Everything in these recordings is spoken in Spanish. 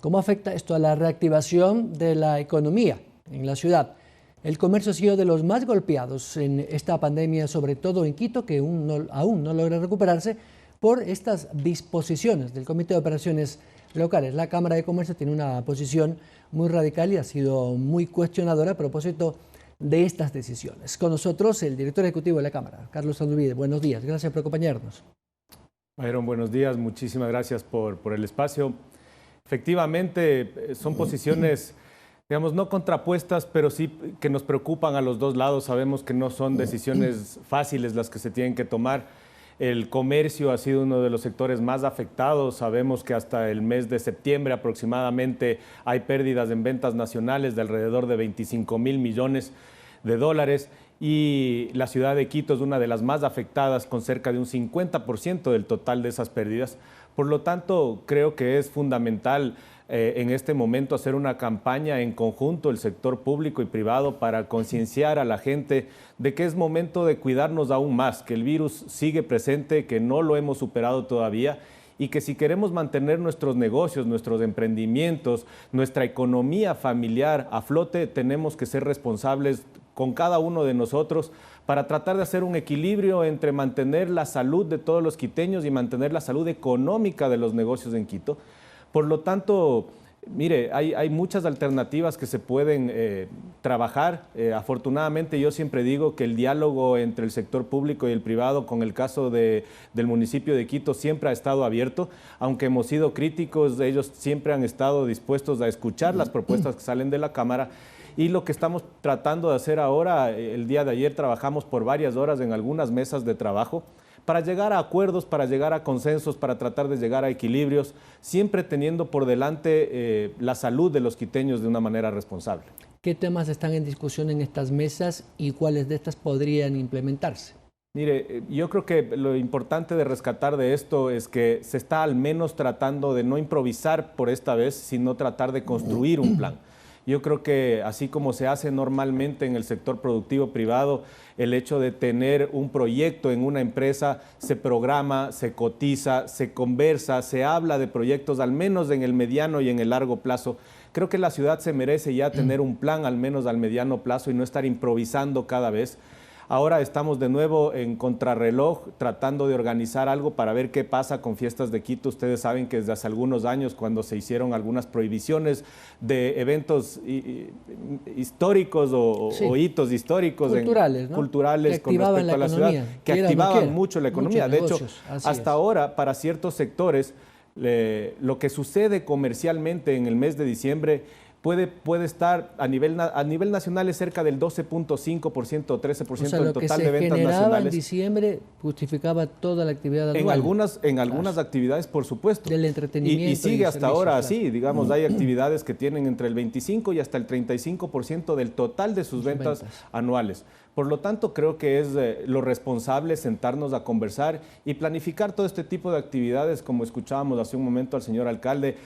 ¿Cómo afecta esto a la reactivación de la economía en la ciudad? El comercio ha sido de los más golpeados en esta pandemia, sobre todo en Quito, que aún no logra recuperarse por estas disposiciones del Comité de Operaciones Locales. La Cámara de Comercio tiene una posición muy radical y ha sido muy cuestionadora a propósito de estas decisiones. Con nosotros el director ejecutivo de la Cámara, Carlos Anduvide. Buenos días, gracias por acompañarnos. Byron, buenos días, muchísimas gracias por el espacio. Efectivamente, son posiciones, digamos, no contrapuestas, pero sí que nos preocupan a los dos lados. Sabemos que no son decisiones fáciles las que se tienen que tomar. El comercio ha sido uno de los sectores más afectados. Sabemos que hasta el mes de septiembre aproximadamente hay pérdidas en ventas nacionales de alrededor de 25.000 millones de dólares. Y la ciudad de Quito es una de las más afectadas, con cerca de un 50% del total de esas pérdidas. Por lo tanto, creo que es fundamental en este momento hacer una campaña en conjunto, el sector público y privado, para concienciar a la gente de que es momento de cuidarnos aún más, que el virus sigue presente, que no lo hemos superado todavía, y que si queremos mantener nuestros negocios, nuestros emprendimientos, nuestra economía familiar a flote, tenemos que ser responsables con cada uno de nosotros para tratar de hacer un equilibrio entre mantener la salud de todos los quiteños y mantener la salud económica de los negocios en Quito. Por lo tanto, mire, hay muchas alternativas que se pueden trabajar. Afortunadamente, yo siempre digo que el diálogo entre el sector público y el privado, con el caso del municipio de Quito, siempre ha estado abierto. Aunque hemos sido críticos, ellos siempre han estado dispuestos a escuchar las propuestas que salen de la Cámara. Y lo que estamos tratando de hacer ahora, el día de ayer trabajamos por varias horas en algunas mesas de trabajo para llegar a acuerdos, para llegar a consensos, para tratar de llegar a equilibrios, siempre teniendo por delante la salud de los quiteños de una manera responsable. ¿Qué temas están en discusión en estas mesas y cuáles de estas podrían implementarse? Mire, yo creo que lo importante de rescatar de esto es que se está al menos tratando de no improvisar por esta vez, sino tratar de construir un plan. Yo creo que así como se hace normalmente en el sector productivo privado, el hecho de tener un proyecto en una empresa, se programa, se cotiza, se conversa, se habla de proyectos al menos en el mediano y en el largo plazo. Creo que la ciudad se merece ya tener un plan al menos al mediano plazo y no estar improvisando cada vez. Ahora estamos de nuevo en contrarreloj tratando de organizar algo para ver qué pasa con Fiestas de Quito. Ustedes saben que desde hace algunos años, cuando se hicieron algunas prohibiciones de eventos históricos o hitos históricos culturales con respecto a la ciudad, que activaban mucho la economía. De hecho, hasta ahora, para ciertos sectores, lo que sucede comercialmente en el mes de diciembre puede estar a nivel nacional es cerca del 12.5% o 13% del total de ventas nacionales. Lo que se generaba en diciembre justificaba toda la actividad anual. En algunas actividades, por supuesto. Del entretenimiento. Y sigue hasta ahora así, digamos, hay actividades que tienen entre el 25 y hasta el 35% del total de sus ventas anuales. Por lo tanto, creo que es lo responsable sentarnos a conversar y planificar todo este tipo de actividades, como escuchábamos hace un momento al señor alcalde,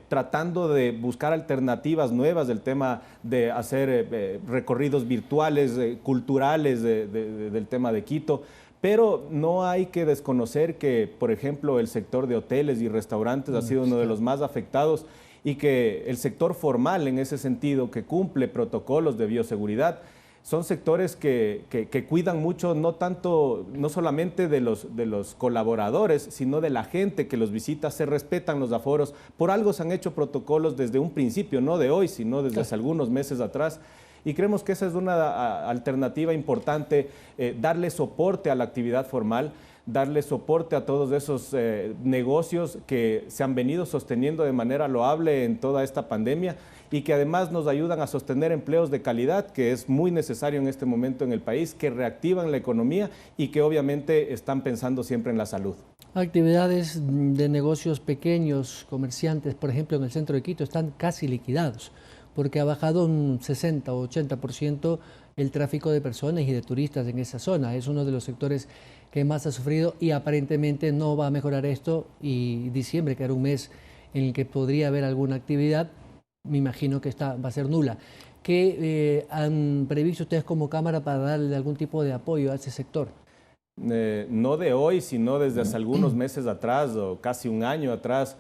tratando de buscar alternativas nuevas del tema de hacer recorridos virtuales, culturales del tema de Quito. Pero no hay que desconocer que, por ejemplo, el sector de hoteles y restaurantes ha sido uno de los más afectados y que el sector formal, en ese sentido, que cumple protocolos de bioseguridad, son sectores que cuidan mucho, no solamente de los colaboradores, sino de la gente que los visita, se respetan los aforos. Por algo se han hecho protocolos desde un principio, no de hoy, sino desde hace algunos meses atrás. Y creemos que esa es una alternativa importante, darle soporte a la actividad formal, darle soporte a todos esos negocios que se han venido sosteniendo de manera loable en toda esta pandemia y que además nos ayudan a sostener empleos de calidad, que es muy necesario en este momento en el país, que reactivan la economía y que obviamente están pensando siempre en la salud. Actividades de negocios pequeños, comerciantes, por ejemplo, en el centro de Quito, están casi liquidados, porque ha bajado un 60 o 80% el tráfico de personas y de turistas en esa zona. Es uno de los sectores que más ha sufrido y aparentemente no va a mejorar esto, y diciembre, que era un mes en el que podría haber alguna actividad, me imagino que esta va a ser nula. ¿Qué han previsto ustedes como Cámara para darle algún tipo de apoyo a ese sector? No de hoy, sino desde hace algunos meses atrás o casi un año atrás,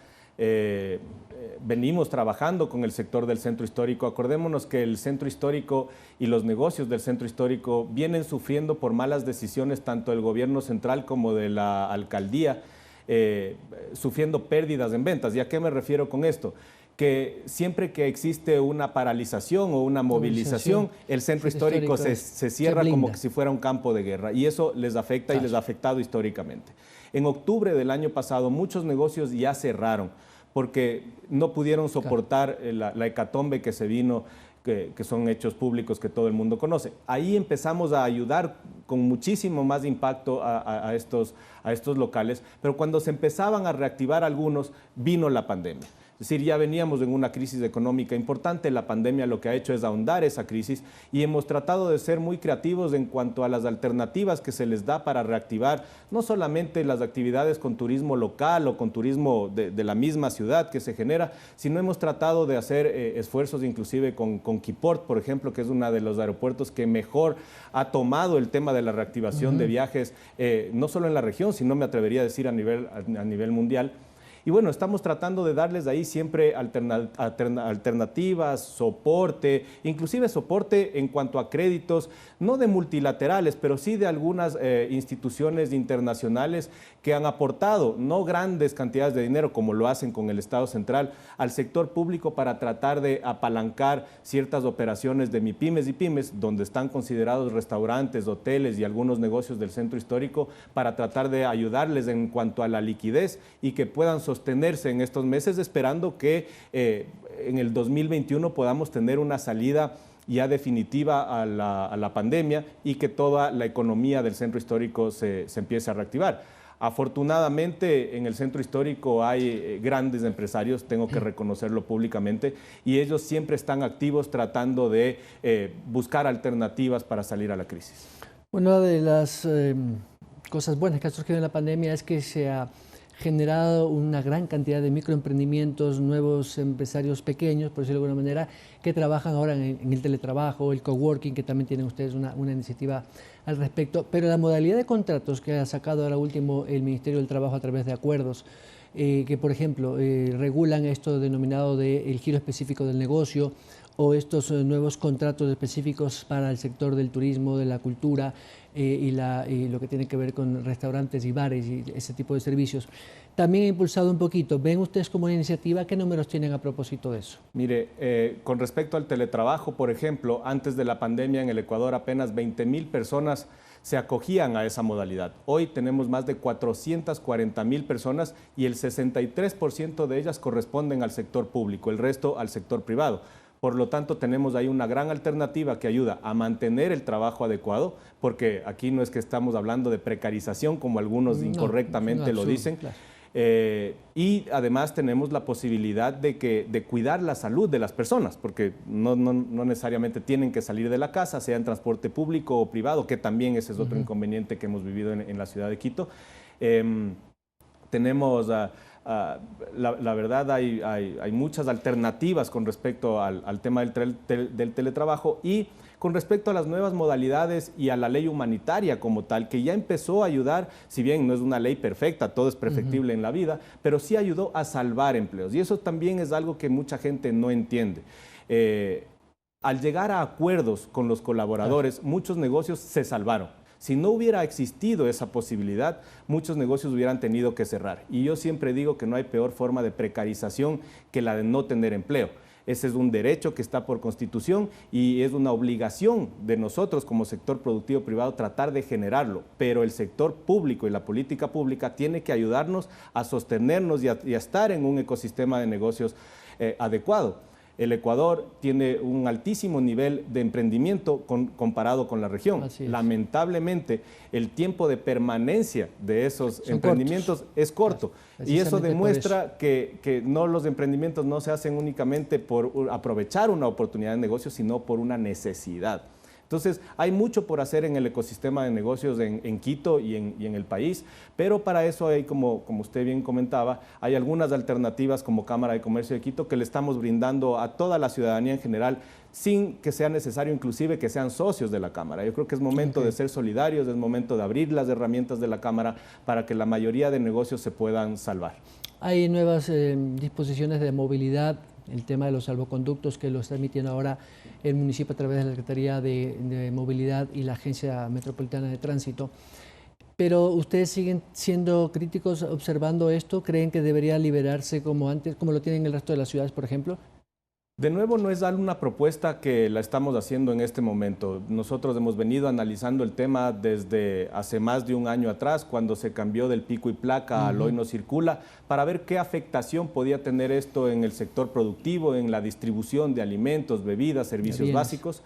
venimos trabajando con el sector del centro histórico. Acordémonos que el centro histórico y los negocios del centro histórico vienen sufriendo por malas decisiones tanto del gobierno central como de la alcaldía, sufriendo pérdidas en ventas. ¿Y a qué me refiero con esto? Que siempre que existe una paralización o una movilización, el centro histórico se cierra como si fuera un campo de guerra, y eso les afecta y les ha afectado históricamente. En octubre del año pasado muchos negocios ya cerraron porque no pudieron soportar la hecatombe que se vino, que son hechos públicos que todo el mundo conoce. Ahí empezamos a ayudar con muchísimo más impacto a estos locales, pero cuando se empezaban a reactivar algunos, vino la pandemia. Es decir, ya veníamos en una crisis económica importante, la pandemia lo que ha hecho es ahondar esa crisis y hemos tratado de ser muy creativos en cuanto a las alternativas que se les da para reactivar no solamente las actividades con turismo local o con turismo de la misma ciudad que se genera, sino hemos tratado de hacer esfuerzos inclusive con Quiport, por ejemplo, que es uno de los aeropuertos que mejor ha tomado el tema de la reactivación de viajes, no solo en la región, sino me atrevería a decir a nivel mundial. Y bueno, estamos tratando de darles ahí siempre alternativas, soporte, inclusive soporte en cuanto a créditos, no de multilaterales, pero sí de algunas instituciones internacionales que han aportado, no grandes cantidades de dinero como lo hacen con el Estado central, al sector público para tratar de apalancar ciertas operaciones de MIPYMES y pymes, donde están considerados restaurantes, hoteles y algunos negocios del centro histórico, para tratar de ayudarles en cuanto a la liquidez y que puedan sostenerse en estos meses, esperando que en el 2021 podamos tener una salida ya definitiva a la pandemia y que toda la economía del centro histórico se empiece a reactivar. Afortunadamente en el centro histórico hay grandes empresarios, tengo que reconocerlo públicamente, y ellos siempre están activos tratando de buscar alternativas para salir a la crisis. Una de las cosas buenas que ha surgido en la pandemia es que se ha generado una gran cantidad de microemprendimientos, nuevos empresarios pequeños, por decirlo de alguna manera, que trabajan ahora en el teletrabajo, el coworking, que también tienen ustedes una iniciativa al respecto. Pero la modalidad de contratos que ha sacado ahora último el Ministerio del Trabajo a través de acuerdos, que por ejemplo regulan esto denominado el giro específico del negocio, o estos nuevos contratos específicos para el sector del turismo, de la cultura y lo que tiene que ver con restaurantes y bares y ese tipo de servicios. También ha impulsado un poquito. ¿Ven ustedes como una iniciativa? ¿Qué números tienen a propósito de eso? Mire, con respecto al teletrabajo, por ejemplo, antes de la pandemia en el Ecuador apenas 20,000 personas se acogían a esa modalidad. Hoy tenemos más de 440,000 personas y el 63% de ellas corresponden al sector público, el resto al sector privado. Por lo tanto, tenemos ahí una gran alternativa que ayuda a mantener el trabajo adecuado, porque aquí no es que estamos hablando de precarización, como algunos incorrectamente lo dicen. Claro. Y además tenemos la posibilidad de cuidar la salud de las personas, porque no necesariamente tienen que salir de la casa, sea en transporte público o privado, que también ese es otro inconveniente que hemos vivido en la ciudad de Quito. Tenemos... la verdad hay muchas alternativas con respecto al tema del teletrabajo, y con respecto a las nuevas modalidades y a la ley humanitaria como tal, que ya empezó a ayudar, si bien no es una ley perfecta, todo es perfectible en la vida, pero sí ayudó a salvar empleos, y eso también es algo que mucha gente no entiende. Al llegar a acuerdos con los colaboradores, muchos negocios se salvaron. Si no hubiera existido esa posibilidad, muchos negocios hubieran tenido que cerrar. Y yo siempre digo que no hay peor forma de precarización que la de no tener empleo. Ese es un derecho que está por Constitución y es una obligación de nosotros como sector productivo privado tratar de generarlo. Pero el sector público y la política pública tiene que ayudarnos a sostenernos y a estar en un ecosistema de negocios adecuado. El Ecuador tiene un altísimo nivel de emprendimiento comparado con la región. Lamentablemente, el tiempo de permanencia de esos emprendimientos es corto. Y eso demuestra que los emprendimientos no se hacen únicamente por aprovechar una oportunidad de negocio, sino por una necesidad. Entonces, hay mucho por hacer en el ecosistema de negocios en Quito y en el país, pero para eso hay, como usted bien comentaba, hay algunas alternativas como Cámara de Comercio de Quito que le estamos brindando a toda la ciudadanía en general, sin que sea necesario inclusive que sean socios de la Cámara. Yo creo que es momento de ser solidarios, es momento de abrir las herramientas de la Cámara para que la mayoría de negocios se puedan salvar. Hay nuevas disposiciones de movilidad, el tema de los salvoconductos que lo está emitiendo ahora el municipio a través de la Secretaría de Movilidad y la Agencia Metropolitana de Tránsito. Pero ustedes siguen siendo críticos observando esto, ¿creen que debería liberarse como antes, como lo tienen el resto de las ciudades, por ejemplo? De nuevo, no es una propuesta que la estamos haciendo en este momento. Nosotros hemos venido analizando el tema desde hace más de un año atrás, cuando se cambió del pico y placa al hoy no circula, para ver qué afectación podía tener esto en el sector productivo, en la distribución de alimentos, bebidas, servicios básicos.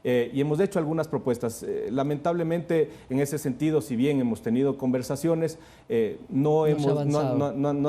Y hemos hecho algunas propuestas. Lamentablemente, en ese sentido, si bien hemos tenido conversaciones, no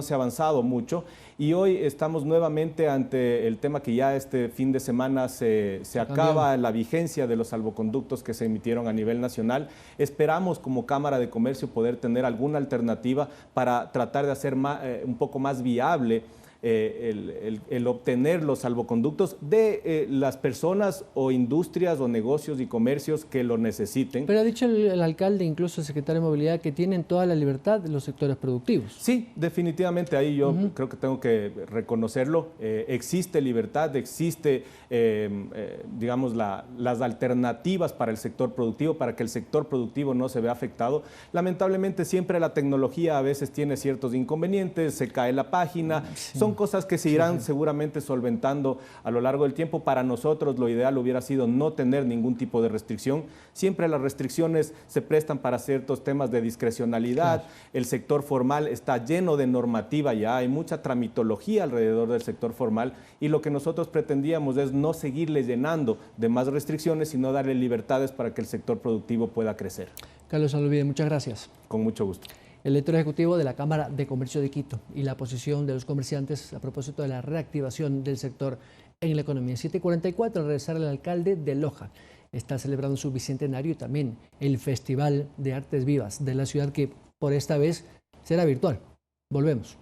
se ha avanzado mucho. Y hoy estamos nuevamente ante el tema que ya este fin de semana se acaba la vigencia de los salvoconductos que se emitieron a nivel nacional. Esperamos como Cámara de Comercio poder tener alguna alternativa para tratar de hacer un poco más viable el obtener los salvoconductos de las personas o industrias o negocios y comercios que lo necesiten. Pero ha dicho el alcalde, incluso el secretario de Movilidad, que tienen toda la libertad de los sectores productivos. Sí, definitivamente ahí yo creo que tengo que reconocerlo. Existe libertad, existe, digamos, las alternativas para el sector productivo, para que el sector productivo no se vea afectado. Lamentablemente siempre la tecnología a veces tiene ciertos inconvenientes, se cae la página, son cosas que se irán seguramente solventando a lo largo del tiempo. Para nosotros lo ideal hubiera sido no tener ningún tipo de restricción. Siempre las restricciones se prestan para ciertos temas de discrecionalidad. El sector formal está lleno de normativa ya, hay mucha tramitología alrededor del sector formal y lo que nosotros pretendíamos es no seguirle llenando de más restricciones, sino darle libertades para que el sector productivo pueda crecer. Carlos Alovide, muchas gracias. Con mucho gusto. El director ejecutivo de la Cámara de Comercio de Quito y la posición de los comerciantes a propósito de la reactivación del sector en la economía. 7:44, al regresar el alcalde de Loja está celebrando su bicentenario y también el Festival de Artes Vivas de la ciudad, que por esta vez será virtual. Volvemos.